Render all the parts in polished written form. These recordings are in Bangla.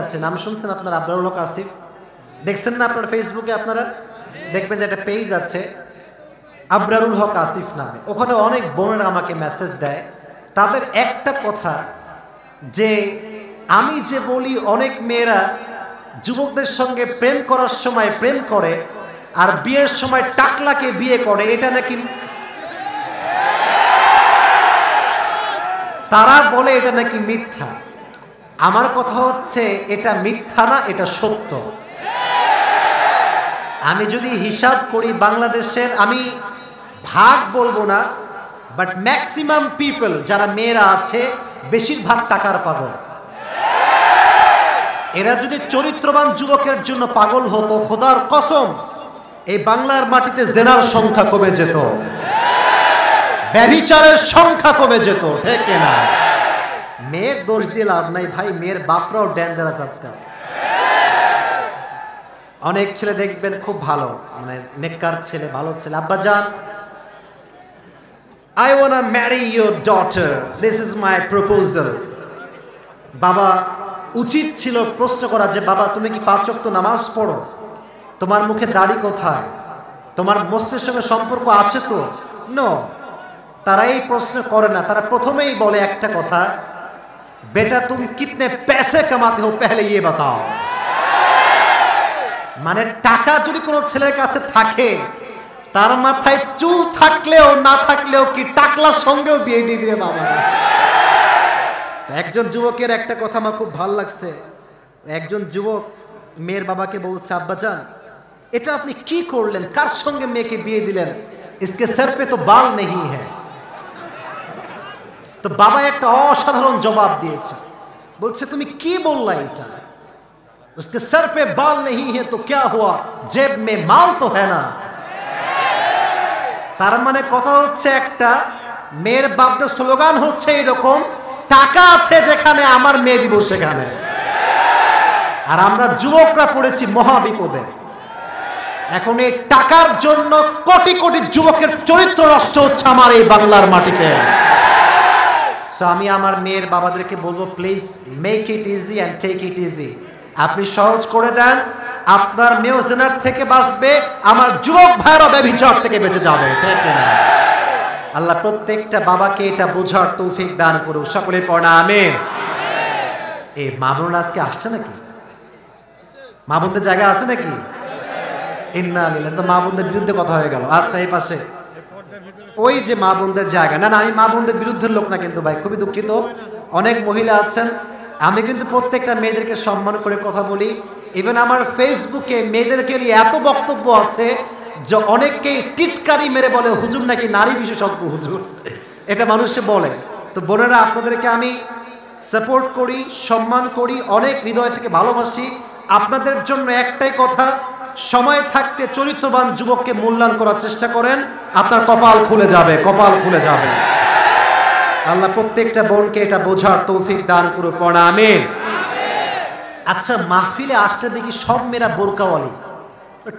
আছে, নাম শুনছেন আপনারা? আবরারুল হক আসিফ, দেখছেন না আপনার ফেসবুকে? আপনারা দেখবেন যে একটা পেজ আছে আবরারুল হক আসিফ নামে। ওখানে অনেক বোনেরা আমাকে মেসেজ দেয়। তাদের একটা কথা যে আমি যে বলি অনেক মেয়েরা যুবকদের সঙ্গে প্রেম করার সময় প্রেম করে আর বিয়ের সময় টাকলাকে বিয়ে করে, এটা নাকি তারা বলে এটা নাকি মিথ্যা। আমার কথা হচ্ছে এটা মিথ্যা না, এটা সত্য। আমি যদি হিসাব করি বাংলাদেশের, আমি ভাগ বলবো না, বাট ম্যাক্সিমাম পিপল যারা মেয়েরা আছে বেশিরভাগ টাকার পাগল। এরা যদি চরিত্রবান যুবকের জন্য পাগল হতো, খোদার কসম এই বাংলার মাটিতে জেনার সংখ্যা কমে যেত, ব্যভিচারের সংখ্যা কমে যেত, ঠিক না? মেয়ের দোষ দিয়ে লাভ নাই ভাই, মেয়ের বাপরাও ডেঞ্জারাস আজকাল। অনেক ছেলে দেখবেন খুব ভালো, মানে নেককার ছেলে, ভালো ছেলে, আব্বা জান I wanna marry your daughter, this is my proposal। বাবা উচিত ছিল প্রশ্ন করা যে বাবা তুমি কি 5 ওয়াক্ত নামাজ পড়ো? তোমার মুখে দাড়ি কোথায়? তোমার মস্তিষ্কের সঙ্গে সম্পর্ক আছে তো? নো, তারা এই প্রশ্ন করে না। তারা প্রথমেই বলে একটা কথা, বেটা তুমি কিতনে पैसे कमाते हो पहले ये बताओ। মানে টাকা যদি কোনো ছেলের কাছে থাকে, তার মাথায় চুল থাকলেও না থাকলেও কি টাকলার সঙ্গেও বিয়ে দিয়ে দিবে বাবা। একজন যুবকের একটা কথা আমার খুব ভালো লাগছে। একজন যুবক মেয়ের বাবাকে বলছে, আব্বাজান এটা আপনি কি করলেন, কার সঙ্গে মেয়েকে বিয়ে দিলেন? इसके सर पे तो बाल नहीं है। তো বাবা একটা অসাধারণ জবাব দিয়েছে, বলছে তুমি কি বললা এটা? उसके सर पे बाल नहीं है तो क्या हुआ, जेब में माल तो है ना। তার মানে কথা হচ্ছে একটা, মেয়ের বাপদের স্লোগান হচ্ছে এরকম, টাকা আছে যেখানে আমার মেয়ে দিব সেখানে। আর আমরা যুবকরা পড়েছি মহা বিপদে। এখন এই টাকার জন্য কোটি কোটি যুবকের চরিত্র নষ্ট হচ্ছে আমার এই বাংলার মাটিতে। সো আমি আমার মেয়ের বাবাদেরকে বলবো, please make it easy and take it easy. আপনি সহজ করে দেন, আপনার মেয়েও জেনার থেকে বাঁচবে, আমার যুবক ভাইয়েরও ব্যভিচার থেকে বেঁচে যাবে, ঠিক না? আল্লাহ প্রত্যেকটা বাবাকে এটা বোঝার তৌফিক দান করুক, সকলে পড়া আমিন। এই মা বোনরা আজকে আসছে নাকি? মা বোনদের জায়গা আছে নাকি? ইন্না লিল্লাহ, তো মা বোনদের বিরুদ্ধে কথা হয়ে গেল। আচ্ছা এই পাশে ওই যে মা বোনদের জায়গা, না না আমি মা বোনদের বিরুদ্ধের লোক না কিন্তু ভাই, খুবই দুঃখিত। অনেক মহিলা আছেন, আমি কিন্তু প্রত্যেকটা মেয়েদেরকে সম্মান করে কথা বলি। ইভেন আমার ফেসবুকে মেয়েদেরকে নিয়ে এত বক্তব্য আছে যে অনেককেই টিটকারি মেরে বলে হুজুর নাকি নারী বিশেষজ্ঞ হুজুর, এটা মানুষে বলে। তো বোনেরা আপনাদেরকে আমি সাপোর্ট করি, সম্মান করি, অনেক হৃদয় থেকে ভালোবাসি। আপনাদের জন্য একটাই কথা, সময় থাকতে চরিত্রবান যুবককে মূল্যায়ন করার চেষ্টা করেন, আপনার কপাল খুলে যাবে, কপাল খুলে যাবে। আল্লাহ প্রত্যেকটা বোনকে এটা বোঝার তৌফিক দান করুক, পড়া আমিন। আচ্ছা মাহফিলে আসতে দেখি সব মেয়েরা বোরকাওয়ালি,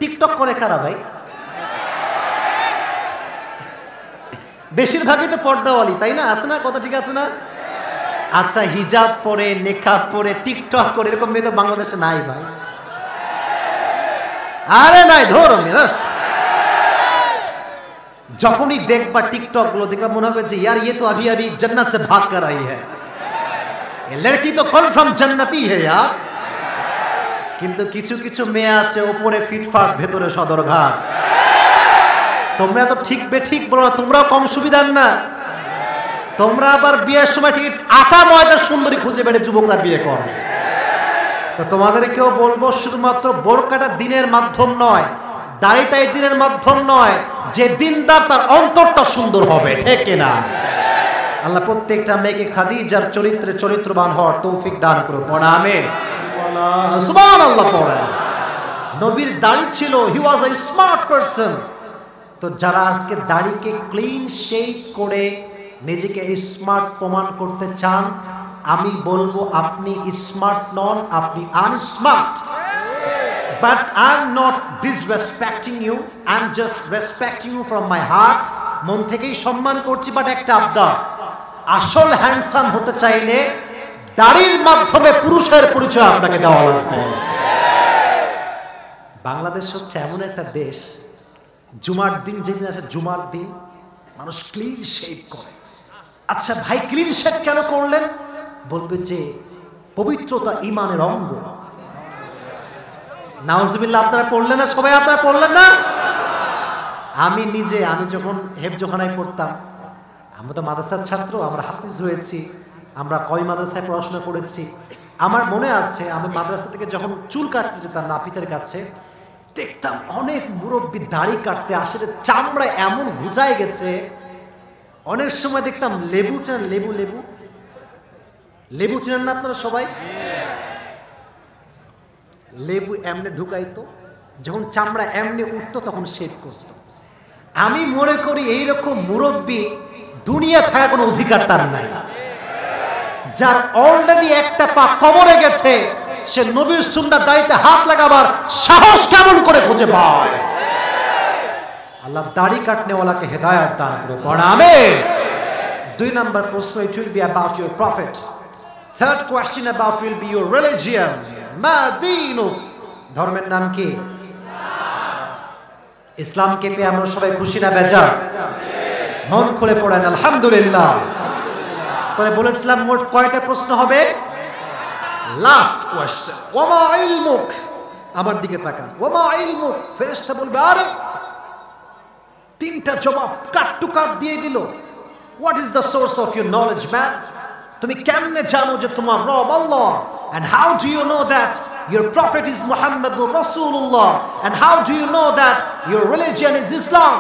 টিকটক করে কারা ভাই? বেশিরভাগই তো পর্দাওয়ালি, তাই না? আছে না কথা, ঠিক আছে না? আচ্ছা হিজাব পরে, নেকাব পরে, টিকটক করে এরকম মেয়ে তো বাংলাদেশে নাই ভাই। আরে নাই, ধরো মেয়ে যখনই দেখবা টিকটক গুলো দেখবা মনে হবে যে यार ये तो अभी अभी जन्नत से भाग कर आई है, ये लड़की तो कन्फार्म जन्नती है यार। কিন্তু কিছু কিছু মেয়ে আছে উপরে ফিটফাট ভেতরে সদরঘাট। তোমরা তো ঠিক বেঠিক বলো না, তোমরাও কম সুবিধার না। তোমরা আবার বিয়ের সময় ঠিক আটা ময়দার সুন্দরী খুঁজে বেড়ে যুবকরা বিয়ে করে। তো তোমাদেরকেও বলবো, শুধুমাত্র বোরকাটা দিনের মাধ্যম নয়, দাড়িটাই দিনের মাধ্যম নয়, যে দিনদার তার অন্তরটা সুন্দর হবে, ঠিক না? আল্লাহ প্রত্যেকটা মেয়েকে খাদিজার চরিত্রে চরিত্রবান হওয়ার তৌফিক দান করুন, পড়া আমিন। সুবহানাল্লাহ পড়া। নবীর দাড়ি ছিল, হি ওয়াজ আ স্মার্ট পারসন। তো যারা আজকে দাড়িকে ক্লিন শেভ করে নিজেকে স্মার্ট প্রমাণ করতে চান, আমি বলবো আপনি স্মার্ট নন, আপনি unsmart. But I'm not disrespecting you, I'm just respecting you from my heart। মন থেকেই সম্মান করছি, বাট একটা আবদার, আসল হ্যান্ডসাম হতে চাইলে দাড়ির মাধ্যমে পুরুষের পরিচয় আপনাকে দেওয়া লাগবে। বাংলাদেশ হচ্ছে এমন একটা দেশ, জুমার দিন যেদিন আসে, জুমার দিন মানুষ ক্লিন শেভ করে। আচ্ছা ভাই, ক্লিন শেভ কেন করলেন? বলবে যে পবিত্রতা ইমানের অঙ্গ। নাউজুবিল্লাহ, আপনারা পড়লেন না? সবাই আপনারা পড়লেন না? আমি যখন হেফজোখানায় পড়তাম, আমরা তো মাদ্রাসার ছাত্র, আমরা হাফিজ হয়েছি, আমরা কয় মাদ্রাসায় পড়াশোনা করেছি। আমার মনে আছে আমি মাদ্রাসা থেকে যখন চুল কাটতে যেতাম নাপিতের কাছে, দেখতাম অনেক মুরব্বী দাড়ি কাটতে আসলে চামড়া এমন ঘুচায় গেছে। অনেক সময় দেখতাম লেবু চেনেন, লেবু চেনেন না আপনারা সবাই? লেবু এমনি ঢুকাইতো, যখন চামড়া এমনি উঠতো তখন শেভ করত। আমি মনে করি এইরকম মুরব্বী দুনিয়া থাকার কোনো অধিকার তার নাই। যার অলরেডি একটা পা কবরে গেছে, সে নবীর সুন্নাহর দাড়িতে হাত লাগাবার সাহস কেমন করে খুঁজে পায়? আল্লাহ দাড়ি কাটনেওয়ালাকে হেদায়েত দান করে। পড়া আমিন। 2 নম্বর প্রশ্ন, it will be about your prophet. Third question about will be your religion. মা দীনুক, ধর্মের নাম কি? ইসলামকে পেয়ে আমরা সবাই খুশি না বেজার? মন খুলে পড়েন আলহামদুলিল্লাহ। তাহলে বলেছিলাম মোট কয়টা প্রশ্ন হবে? লাস্ট কোয়েশ্চেন, ওমা ইলমুক। আমার দিকে তাকান, ওমা ইলমুক। ফেরেশতা বলবে, আরে 3টা জবাব কাট টু কাট দিয়ে দিল। What is the source of your knowledge man? তুমি কেমনে জানো যে তোমার রব আল্লাহ? And how do you know that your prophet is Muhammadur Rasulullah? And how do you know that your religion is Islam?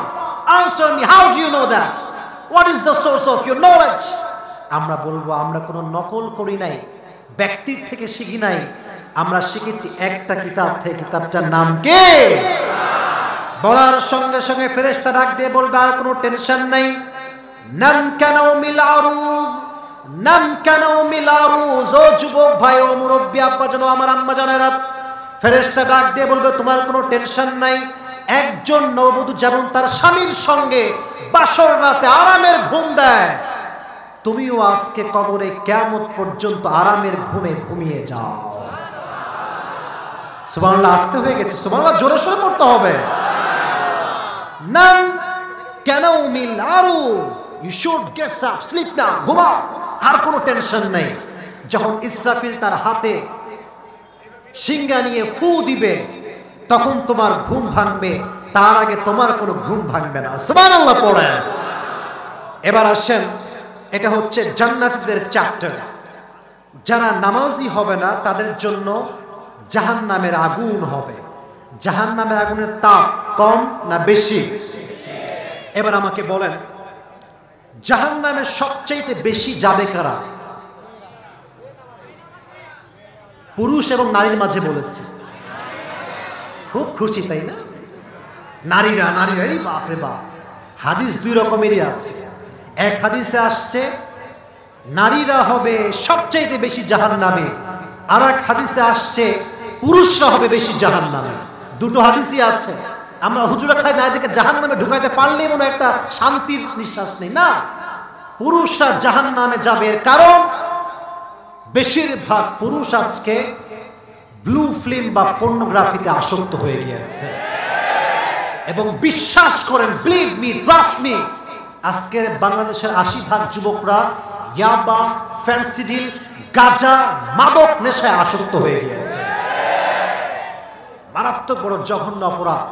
Answer me, how do you know that? What is the source of your knowledge? আমরা বলবো, আমরা কোনো নকল করি নাই, ব্যক্তির থেকে শিখি নাই, আমরা শিখেছি একটা কিতাব থেকে। কিতাবটার নাম কি? বলার সঙ্গে সঙ্গে ফেরেশতা ডাক দিয়ে বলবে, আর কোনো টেনশন নাই। নাম কেন মিলারুজ, নাম কেন মিলারুজ। ও যুবক ভাই, ও মুরব্বী আব্বা জানো, আমার আম্মা জানেরা, ফেরেশতা ডাক দিয়ে বলবে, তোমার কোনো টেনশন নাই। একজন নববধূ যেমন তার স্বামীর সঙ্গে বাসর রাতে আরামের ঘুম দেয়, তুমিও আজকে কবরে কিয়ামত পর্যন্ত আরামের ঘুমে ঘুমিয়ে যাও। সুবহানাল্লাহ, আসতে হয়ে গেছে, সুবহানাল্লাহ জোরে সোরে পড়তে হবে। নাম কেন মিলারু, you should get up, sleep না, ঘুমাও, আর কোনো টেনশন নেই। যখন ইসরাফিল তার হাতে সিংহা নিয়ে ফু দিবে, তখন তোমার ঘুম ভাঙবে, তার আগে তোমার কোনো ঘুম ভাঙবে না। সুবহানাল্লাহ পড়েন। এবার আসেন, এটা হচ্ছে জান্নাতীদের চ্যাপ্টার। যারা নামাজি হবে না তাদের জন্য জাহান্নামের আগুন হবে। জাহান্নামের আগুনের তাপ কম না বেশি? এবার আমাকে বলেন, জাহান্নামে সবচেয়ে বেশি যাবে কারা? পুরুষ এবং নারীর মাঝে বলেছি। খুব খুশি তাই না? নারীরা, বাপরে বাপ। হাদিস 2 রকমেরই আছে। এক হাদিসে আসছে নারীরা হবে সবচেয়ে বেশি জাহান্নামে, আর এক হাদিসে আসছে পুরুষরা হবে বেশি জাহান্নামে। দুটো হাদিসই আছে। আমরা হুজুরা খাই নারীদেরকে জাহান্নামে ঢুকাইতে পারলেই মনে একটা শান্তির নিঃশ্বাস নেই না। পুরুষরা জাহান্নামে যাবে, এর কারণ বেশিরভাগ পুরুষ আজকে ব্লু ফিল্ম বা পর্নোগ্রাফিতে আসক্ত হয়ে গিয়েছে। এবং বিশ্বাস করেন, বিলিভ মি, ট্রাস্ট মি, আজকের বাংলাদেশের 80% যুবকরা ইয়াবা, ফেন্সিডিল, গাঁজা, মাদক নেশায় আসক্ত হয়ে গিয়েছে। মারাত্মক বড় জঘন্য অপরাধ।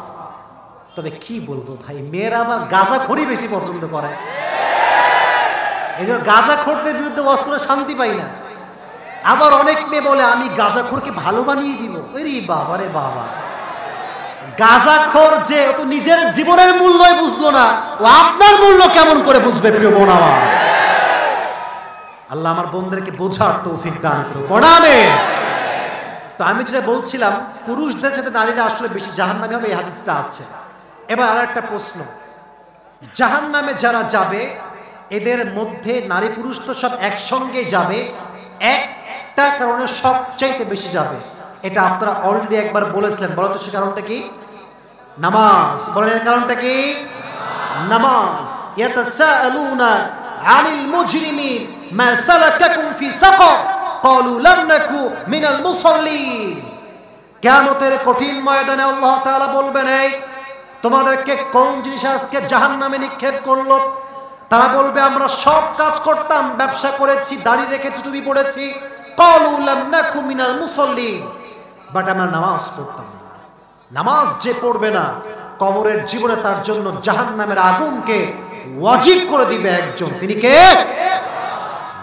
তবে কি বলবো ভাই, মেয়েরা আবার গাঁজাখোরই বেশি পছন্দ করে। এই জন্য গাঁজাখোরদের বিরুদ্ধে ওয়াজ করে শান্তি পাই না। আবার অনেক মেয়ে বলে, আমি গাঁজাখোরকে ভালো বানিয়ে দিব। আরে বাবা রে বাবা, গাঁজাখোর যে ও তো নিজের জীবনের মূল্যই বুঝলো না, ও আপনার মূল্য কেমন করে বুঝবে? প্রিয় বোন আমার, আল্লাহ আমার বোনদেরকে বোঝার তৌফিক দান করুন। প্রণামে। তো আমি যেটা বলছিলাম, পুরুষদের সাথে নারীরা আসলে বেশি জাহান্নামে হবে, এই হাদিসটা আছে। এবার আর একটা প্রশ্ন, জাহান্নামে যারা যাবে এদের মধ্যে নারী পুরুষ তো সব একসঙ্গে যাবে, একটা কারণে সবচাইতে বেশি যাবে। এটা আপনারা অলরেডি একবার বলেছিলেন। বলো তো সে কারণটা কি? নামাজ। বলেন এর কারণটা কি? নামাজ। ইয়াতাসাআলুনা আনিল মুজরিমিন মা সালাকাকুম ফি সাকার। ক্বালু লাম নাকু মিনাল মুসাল্লিন। কিয়ামতের কঠিন ময়দানে আল্লাহ তাআলা বলবেন, এই তোমাদেরকে কোন জিনিস আজকে জাহান্নামে নিক্ষেপ করলো? তারা বলবে, আমরা সব কাজ করতাম, ব্যবসা করেছি, দাড়ি রেখেছি, টুপি পড়েছি। ক্বালু লাম নাকু মিনাল মুসাল্লিন, বাট আমরা নামাজ পড়তাম না। নামাজ যে পড়বে না, কবরের জীবনে তার জন্য জাহান্নামের আগুনকে ওয়াজিব করে দিবে একজন, তিনি কে?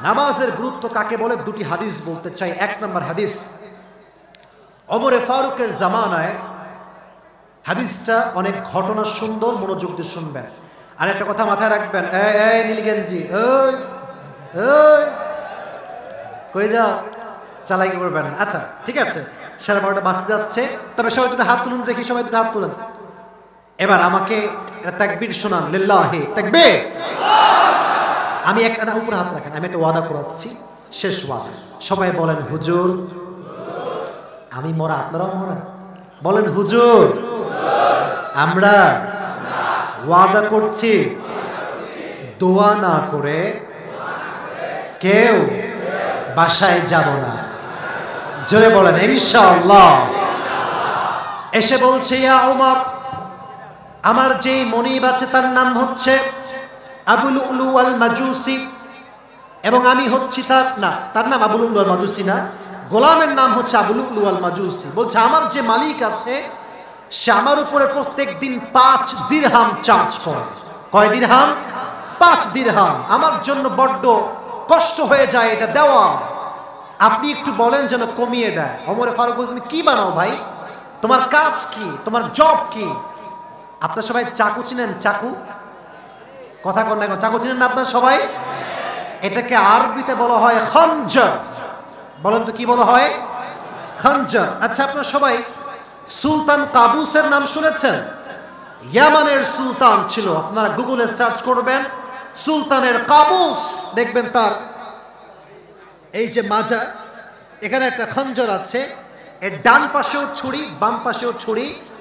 নামাজের গুরুত্ব কাকে বলে দুটি হাদিস বলতে চাই। এক নম্বর হাদিস, ওমরে ফারুকের জামানায়, হাদিসটা অনেক ঘটনা সুন্দর, মনোযোগ দিয়ে শুনবেন। আর একটা কথা মাথায় রাখবেন, এই নীলগেঞ্জি, কই যাও, চালাই করবেন। আচ্ছা ঠিক আছে, 12:30 বাজতে যাচ্ছে, তবে সবাই দুটো হাত তুলুন দেখি, সবাই দুটো হাত তুলেন। এবার আমাকে তাকবীর শোনান, লিল্লাহি তাকবীর। আমি একটা না, উপরে হাত রাখেন, আমি একটা ওয়াদা করাচ্ছি, শেষ ওয়াদা। সবাই বলেন হুজুর, আমি মরা, আপনারাও মরা, বলেন হুজুর, আমরা ওয়াদা করছি দোয়া না করে কেউ বাসায় যাব না। জোরে বলেন ইনশাআল্লাহ। এসে বলছে, ইয়া ওমর, আমার যেই মনিব আছে তার নাম হচ্ছে আবু লুলু আল মাজুসি, এবং আমি হচ্ছি তার নাম আবু লুলু আল মাজুসি না, গোলামের নাম হচ্ছে আবু লুলু আল মাজুসি। বলছে, আমার যে মালিক আছে সে আমার উপরে প্রত্যেক দিন 5 দিরহাম চার্জ করে। কয় দিরহাম? 5 দিরহাম। আমার জন্য বড্ড কষ্ট হয়ে যায় এটা দেওয়া, আপনি একটু বলেন যেন কমিয়ে দেয়। ওমর ফারুক বলছে, তুমি কি বানাও ভাই, তোমার কাজ কি, তোমার জব কি? আপনারা সবাই চাকু চিনেন? চাকু, কথা কন না, চাকু চিনেন না আপনারা সবাই? এটাকে আরবিতে বলা হয় খঞ্জর। বলেন তো কি বলা হয়? খঞ্জর। আচ্ছা, আপনারা সবাই সুলতান কাবুসের নাম শুনেছেন? ইয়ামানের সুলতান ছিল, আপনারা গুগলে সার্চ করবেন সুলতানের কাবুস, দেখবেন তার এই যে মাজা, এখানে একটা খঞ্জর আছে, এর ডান পাশেও ছুরি, বাম পাশেও ছুরি,